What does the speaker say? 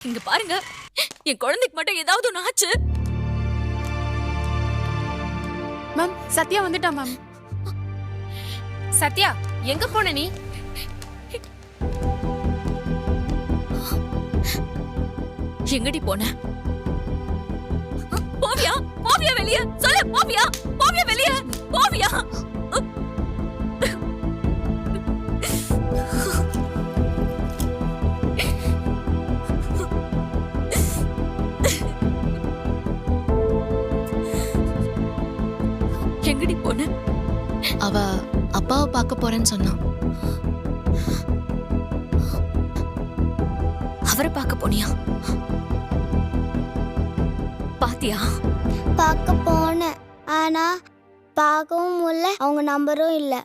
இங்க பாருங்க, என் குழந்தைக்கு மட்டும் ஏதாவது ஒண்ணு ஆச்சு. மேம் சத்யா வந்துட்டா மேம். சத்யா, எங்க போன நீ? எங்கடி போன? போவியா? போவியா வெளிய? சொல்லு, போவியா? போவியா வெளிய? போவியா? எங்கடி போன? அவ அப்பாவை பார்க்க போறேன்னு சொன்னான். அவரை பார்க்க போனியா? பாத்தியா? பார்க்க போனேன், ஆனா பார்க்கவும் இல்லை, அவங்க நம்பரும் இல்லை.